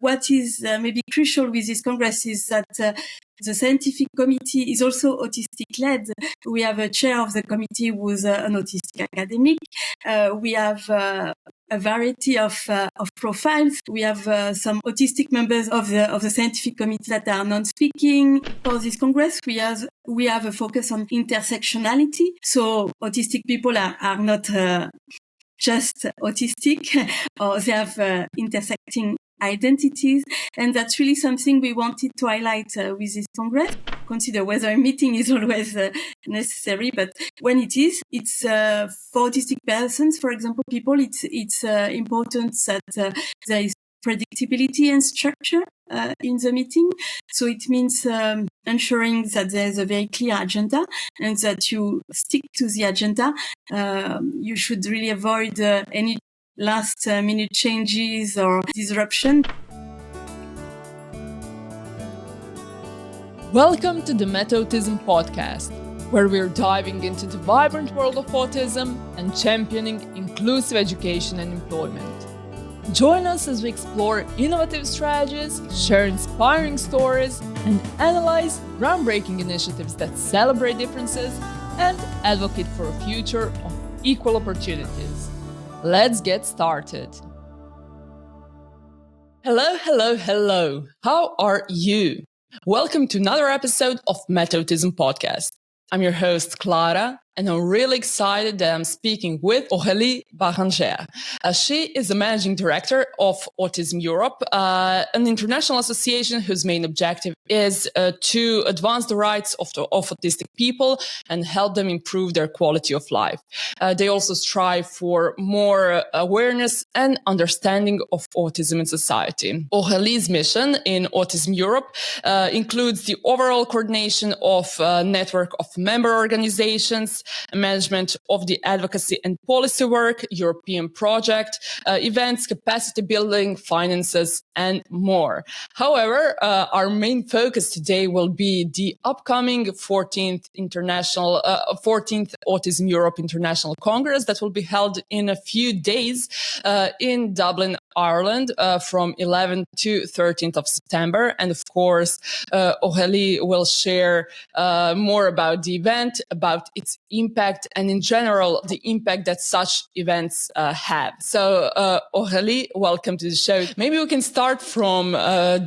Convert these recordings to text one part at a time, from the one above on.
what is maybe crucial with this Congress is that the scientific committee is also autistic-led. We have a chair of the committee who's an autistic academic. We have a variety of profiles. We have some autistic members of the scientific committee that are non-speaking. For this Congress, we have a focus on intersectionality. So autistic people are not just autistic, or they have intersecting identities. And that's really something we wanted to highlight with this Congress. Consider whether a meeting is always necessary, but when it is, it's for autistic persons, for example, people, it's important that there is predictability and structure in the meeting. So it means ensuring that there's a very clear agenda and that you stick to the agenda. You should really avoid any last minute changes or disruption. Welcome to the Metautism podcast, where we're diving into the vibrant world of autism and championing inclusive education and employment. Join us as we explore innovative strategies, share inspiring stories, and analyze groundbreaking initiatives that celebrate differences and advocate for a future of equal opportunities. Let's get started. Hello. How are you? Welcome to another episode of Metautism podcast. I'm your host, Clara, and I'm really excited that I'm speaking with Aurélie Baranger. She is the managing director of Autism Europe, an international association whose main objective is to advance the rights of autistic people and help them improve their quality of life. They also strive for more awareness and understanding of autism in society. Aurélie's mission in Autism Europe includes the overall coordination of a network of member organizations, management of the advocacy and policy work, European project, events, capacity building, finances, and more. However, our main focus today will be the upcoming 14th Autism Europe International Congress that will be held in a few days in Dublin, Ireland, from 11th to 13th of September. And of course, Aurélie will share more about the event, about its impact, and in general, the impact that such events have. So, Aurélie, welcome to the show. Maybe we can start from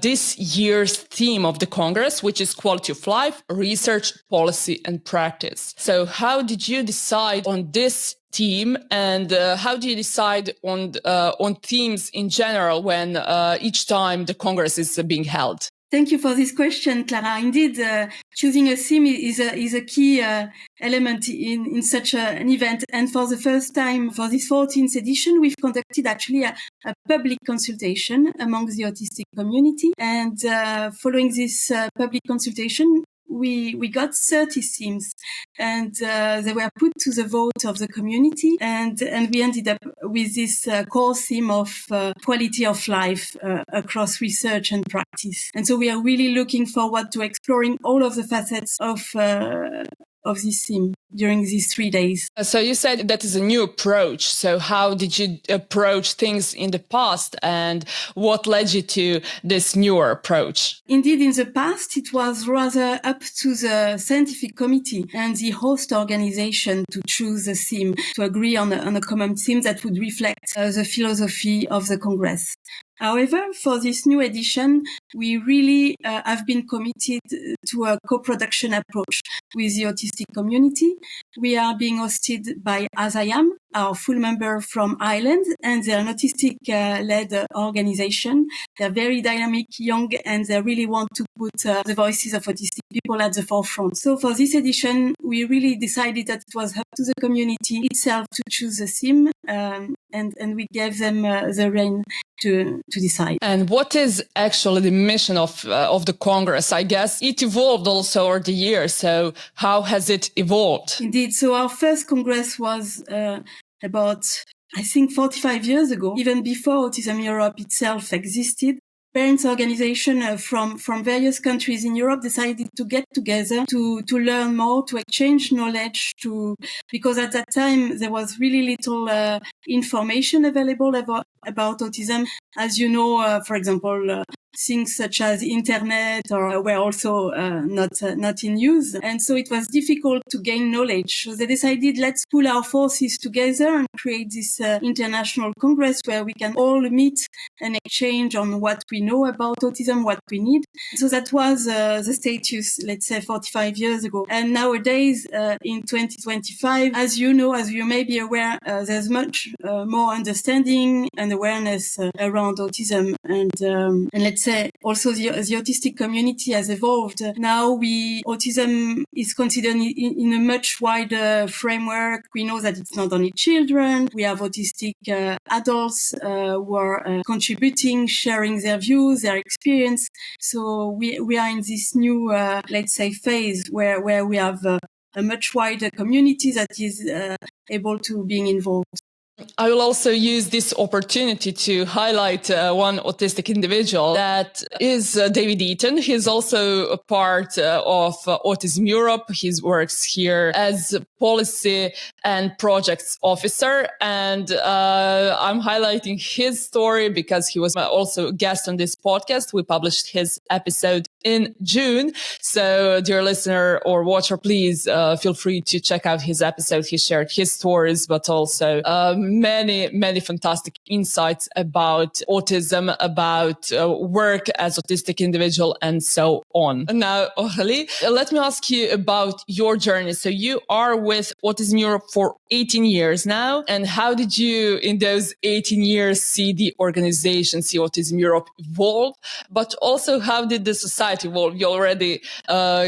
this year's theme of the Congress, which is quality of life, research, policy, and practice. So how did you decide on this theme, and how do you decide on themes in general when each time the Congress is being held? Thank you for this question, Clara. Indeed, choosing a theme is a key element in such an event. And for the first time, for this 14th edition, we've conducted actually a public consultation among the autistic community. And following this public consultation, we got 30 themes, and they were put to the vote of the community, and we ended up with this core theme of quality of life across research and practice. And so we are really looking forward to exploring all of the facets of this theme during these 3 days. So you said that is a new approach. So how did you approach things in the past, and what led you to this newer approach? Indeed, in the past, it was rather up to the scientific committee and the host organization to choose a theme, to agree on a common theme that would reflect the philosophy of the Congress. However, for this new edition, we really have been committed to a co-production approach with the autistic community. We are being hosted by As I Am, our full member from Ireland, and they're an autistic-led organization. They're very dynamic, young, and they really want to put the voices of autistic people at the forefront. So for this edition, we really decided that it was up to the community itself to choose a theme, and we gave them the rein to decide. And what is actually the mission of the Congress? I guess it evolved also over the years. So how has it evolved? Indeed. So our first Congress was about, I think, 45 years ago, even before Autism Europe itself existed. parents organization from various countries in Europe decided to get together to learn more, to exchange knowledge, because at that time there was really little information available about autism. As you know, for example, things such as internet were also not in use, and so it was difficult to gain knowledge. So they decided, let's pool our forces together and create this international congress where we can all meet and exchange on what we know about autism, what we need. So that was the status, let's say, 45 years ago. And nowadays, in 2025, as you know, as you may be aware, there's much more understanding and awareness around autism. And let's say also the autistic community has evolved. Now autism is considered in a much wider framework. We know that it's not only children. We have autistic adults who are contributing, sharing their views, their experience. So we are in this new, let's say, phase where we have a much wider community that is able to being involved. I will also use this opportunity to highlight one autistic individual that is David Eaton. He's also a part of Autism Europe. He works here as policy and projects officer. And I'm highlighting his story because he was also a guest on this podcast. We published his episode in June. So dear listener or watcher, please feel free to check out his episode. He shared his stories, but also many fantastic insights about autism, about work as autistic individual, and so on. Now, Aurélie, let me ask you about your journey. So you are with Autism Europe for 18 years now. And how did you, in those 18 years, see the organization, see Autism Europe evolve? But also, how did the society evolve? You already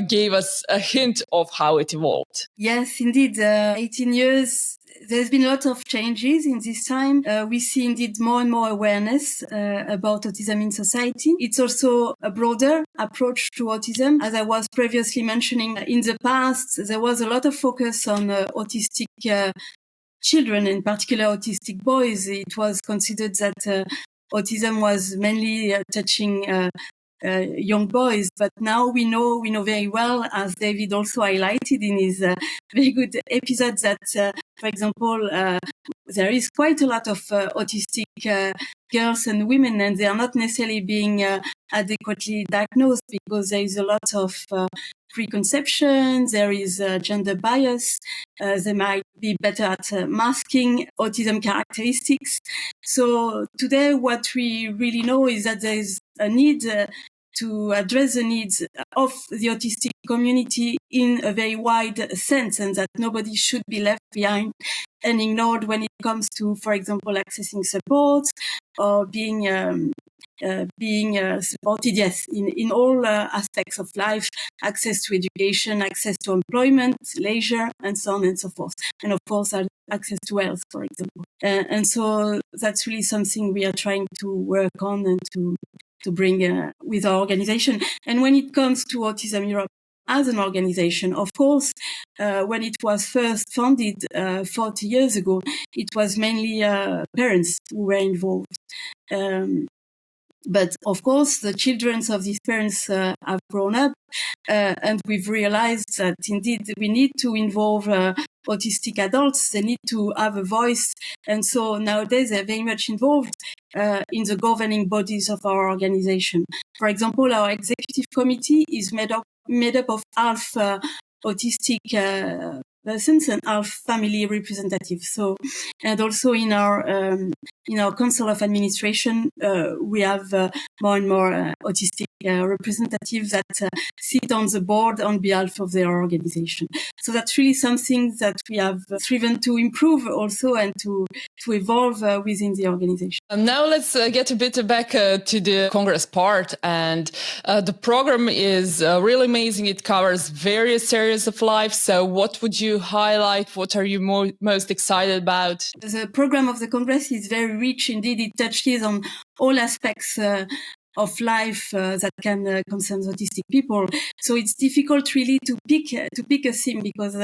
gave us a hint of how it evolved. Yes, indeed. 18 years. There's been a lot of changes in this time. We see indeed more and more awareness about autism in society. It's also a broader approach to autism. As I was previously mentioning, in the past, there was a lot of focus on autistic children, in particular autistic boys. It was considered that autism was mainly touching young boys, but now we know very well, as David also highlighted in his very good episode, that, for example, there is quite a lot of autistic girls and women, and they are not necessarily being adequately diagnosed because there is a lot of preconceptions, there is gender bias, they might be better at masking autism characteristics. So today what we really know is that there is a need to address the needs of the autistic community in a very wide sense, and that nobody should be left behind and ignored when it comes to, for example, accessing support or being supported, yes, in all aspects of life, access to education, access to employment, leisure, and so on and so forth. And of course, access to health, for example. And so that's really something we are trying to work on and to bring with our organization. And when it comes to Autism Europe as an organization, of course, when it was first founded 40 years ago, it was mainly parents who were involved. But of course, the children of these parents have grown up, and we've realized that indeed we need to involve autistic adults. They need to have a voice. And so nowadays they're very much involved in the governing bodies of our organization. For example, our executive committee is made up of half autistic persons and half family representatives. So, and also in our council of administration, we have more and more autistic representatives that sit on the board on behalf of their organization. So that's really something that we have striven to improve also and to evolve within the organization. Now let's get a bit back to the Congress part. And the program is really amazing. It covers various areas of life. So what would you highlight? What are you most excited about? The program of the Congress is very rich. Indeed, it touches on all aspects of life that can concern autistic people. So it's difficult really to pick a theme because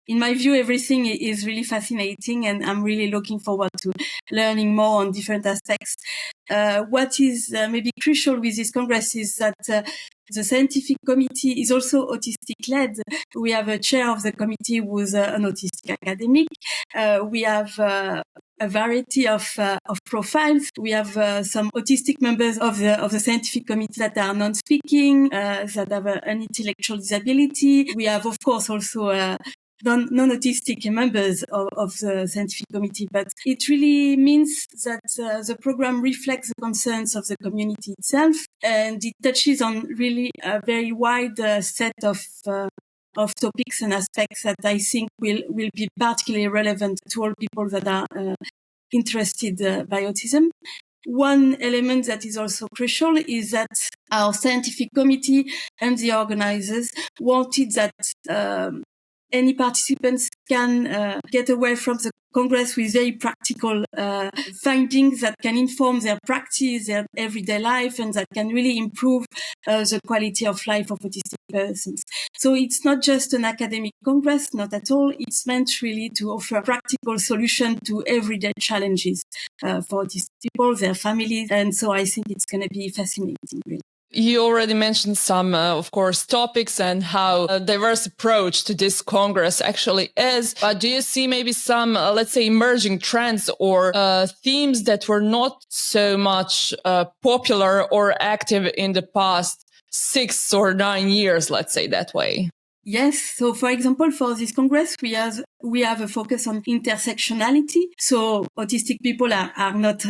in my view, everything is really fascinating, and I'm really looking forward to learning more on different aspects. What is maybe crucial with this Congress is that the scientific committee is also autistic-led. We have a chair of the committee who's an autistic academic. We have a variety of profiles. We have some autistic members of the scientific committee that are non-speaking, that have an intellectual disability. We have, of course, also non-autistic members of the scientific committee, but it really means that the program reflects the concerns of the community itself, and it touches on really a very wide set of topics and aspects that I think will be particularly relevant to all people that are interested by autism. One element that is also crucial is that our scientific committee and the organizers wanted that any participants can get away from the Congress with very practical findings that can inform their practice, their everyday life, and that can really improve the quality of life of autistic persons. So it's not just an academic Congress, not at all. It's meant really to offer practical solution to everyday challenges for autistic people, their families. And so I think it's going to be fascinating, really. You already mentioned some, of course, topics and how a diverse approach to this Congress actually is. But do you see maybe some, let's say, emerging trends or themes that were not so much popular or active in the past 6 or 9 years, let's say that way? Yes. So, for example, for this Congress, we have a focus on intersectionality. So autistic people are not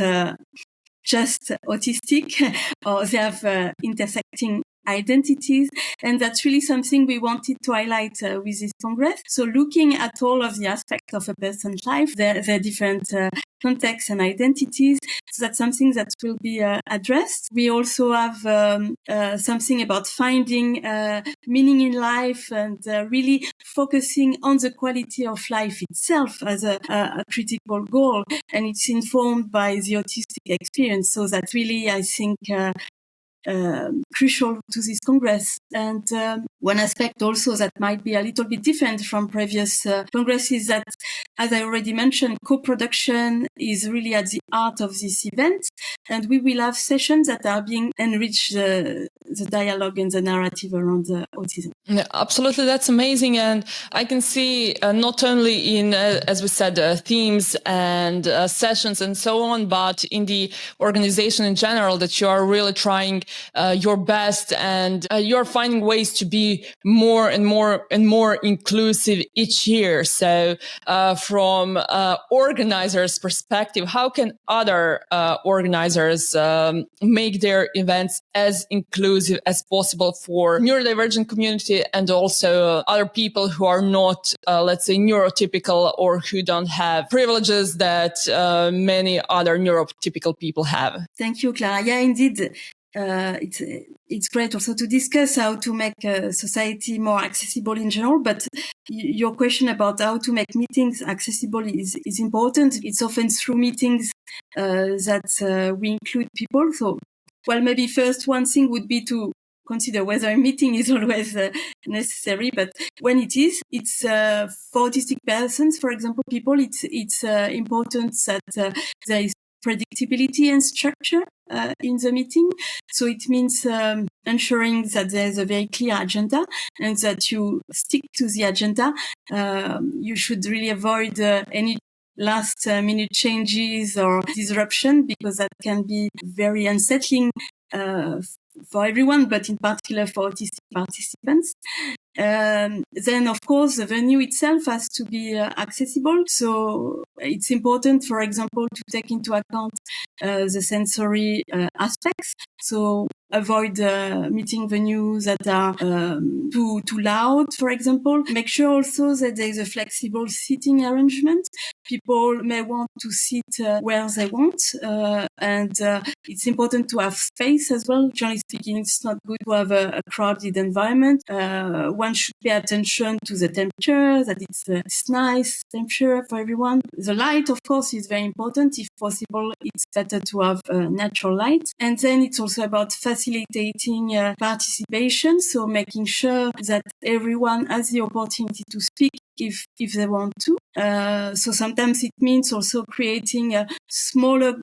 just autistic, or they have intersecting identities. And that's really something we wanted to highlight with this Congress. So looking at all of the aspects of a person's life, their different contexts and identities. So that's something that will be addressed. We also have something about finding meaning in life and really focusing on the quality of life itself as a critical goal. And it's informed by the autistic experience. So that really, I think, crucial to this Congress. And one aspect also that might be a little bit different from previous congresses that, as I already mentioned, co-production is really at the heart of this event. And we will have sessions that are being enriched the dialogue and the narrative around autism. Yeah, absolutely. That's amazing. And I can see not only in, as we said, themes and sessions and so on, but in the organization in general that you are really trying your best and you're finding ways to be more and more and more inclusive each year. So from organizers' perspective, how can other organizers make their events as inclusive as possible for neurodivergent community and also other people who are not, let's say, neurotypical or who don't have privileges that many other neurotypical people have? Thank you, Clara. Yeah, indeed. It's great also to discuss how to make society more accessible in general, but your question about how to make meetings accessible is important. It's often through meetings that we include people. So, well, maybe first one thing would be to consider whether a meeting is always necessary, but when it is, it's for autistic persons, for example, people, it's important that there is predictability and structure in the meeting. So it means ensuring that there's a very clear agenda and that you stick to the agenda. You should really avoid any last minute changes or disruption, because that can be very unsettling for everyone, but in particular for autistic participants. Then, of course, the venue itself has to be accessible. So it's important, for example, to take into account the sensory aspects. So avoid meeting venues that are too loud, for example. Make sure also that there is a flexible seating arrangement. People may want to sit where they want, and it's important to have space as well. Generally speaking, it's not good to have a crowded environment. One should pay attention to the temperature, that it's nice temperature for everyone. The light, of course, is very important. If possible, it's better to have natural light. And then it's also about facilitating participation. So making sure that everyone has the opportunity to speak if they want to. So sometimes it means also creating smaller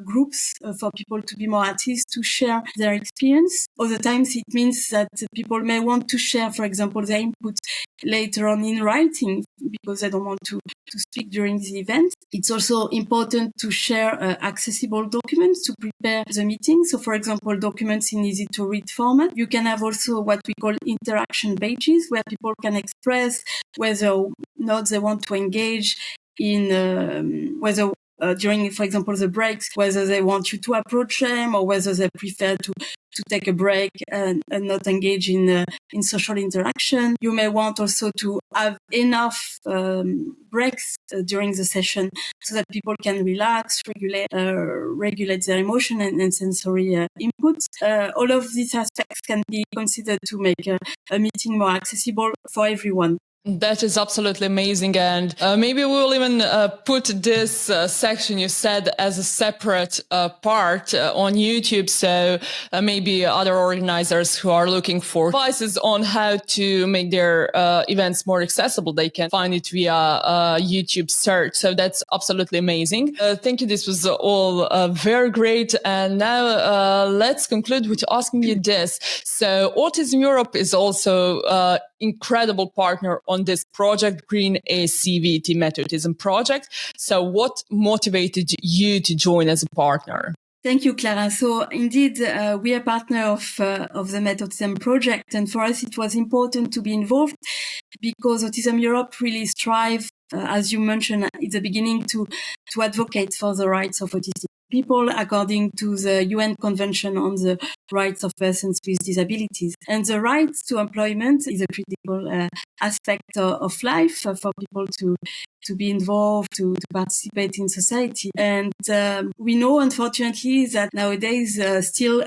groups for people to be more at ease to share their experience. Other times it means that people may want to share, for example, their input later on in writing because they don't want to speak during the event. It's also important to share accessible documents to prepare the meeting. So, for example, documents in easy-to-read format. You can have also what we call interaction pages, where people can express whether or not they want to engage in whether during, for example, the breaks, whether they want you to approach them or whether they prefer to take a break and not engage in social interaction. You may want also to have enough breaks during the session so that people can relax, regulate their emotion and sensory inputs. All of these aspects can be considered to make a meeting more accessible for everyone. That is absolutely amazing. And maybe we'll even put this section you said as a separate part on YouTube. So maybe other organizers who are looking for advices on how to make their events more accessible, they can find it via YouTube search. So that's absolutely amazing. Thank you. This was all very great. And now let's conclude with asking you this. So Autism Europe is also incredible partner on this project, Green ACVT Metautism project. So what motivated you to join as a partner? Thank you, Clara. So indeed, we are partner of the Metautism project. And for us, it was important to be involved because Autism Europe really strive, as you mentioned at the beginning, to advocate for the rights of autistic people according to the UN Convention on the Rights of Persons with Disabilities. And the right to employment is a critical aspect of life for people to be involved, to participate in society. And we know, unfortunately, that nowadays still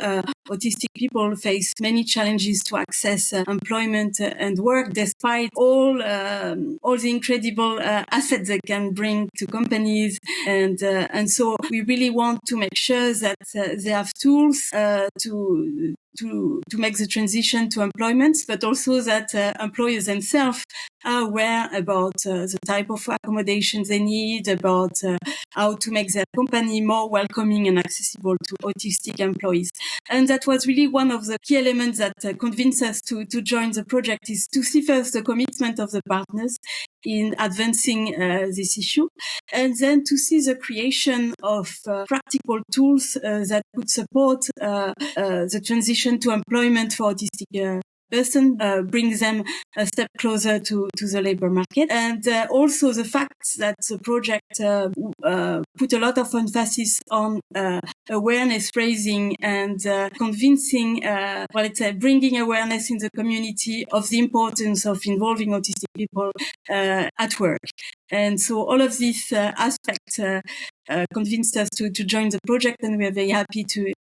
autistic people face many challenges to access employment and work, despite all the incredible assets they can bring to companies. And so we really want to make sure that they have tools to make the transition to employment, but also that employers themselves are aware about the type of accommodations they need, about how to make their company more welcoming and accessible to autistic employees. And that was really one of the key elements that convinced us to join the project, is to see first the commitment of the partners in advancing this issue, and then to see the creation of practical tools that could support the transition to employment for autistic person, brings them a step closer to the labor market. And also the fact that the project put a lot of emphasis on awareness raising and convincing, bringing awareness in the community of the importance of involving autistic people at work. And so all of these aspects convinced us to join the project, and we are very happy to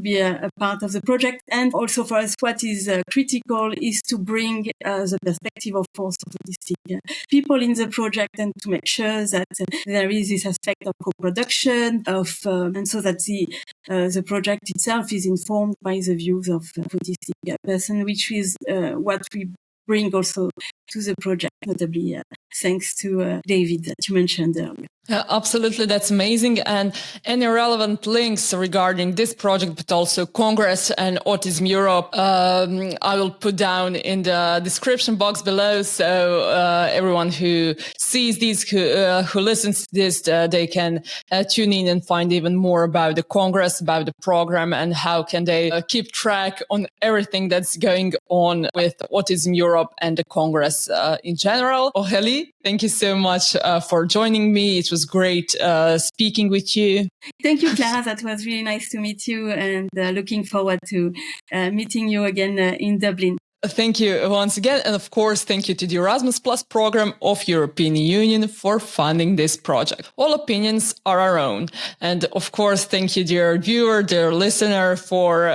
be a part of the project. And also for us, what is critical is to bring the perspective, of course, of autistic people in the project, and to make sure that there is this aspect of co-production, and so that the project itself is informed by the views of autistic person, which is what we bring also to the project, notably thanks to David that you mentioned earlier. Absolutely, that's amazing. And any relevant links regarding this project, but also Congress and Autism Europe, I will put down in the description box below. So everyone who sees these, who listens to this, they can tune in and find even more about the Congress, about the program, and how can they keep track on everything that's going on with Autism Europe and the Congress in general. Aurélie, thank you so much for joining me. It was great speaking with you. Thank you, Clara. That was really nice to meet you, and looking forward to meeting you again in Dublin. Thank you once again. And of course, thank you to the Erasmus Plus program of European Union for funding this project. All opinions are our own. And of course, thank you, dear viewer, dear listener, for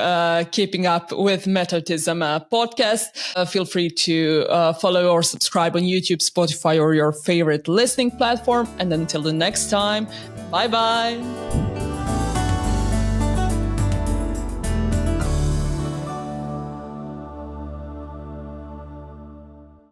keeping up with Metautism podcast. Feel free to follow or subscribe on YouTube, Spotify, or your favorite listening platform. And until the next time, bye-bye.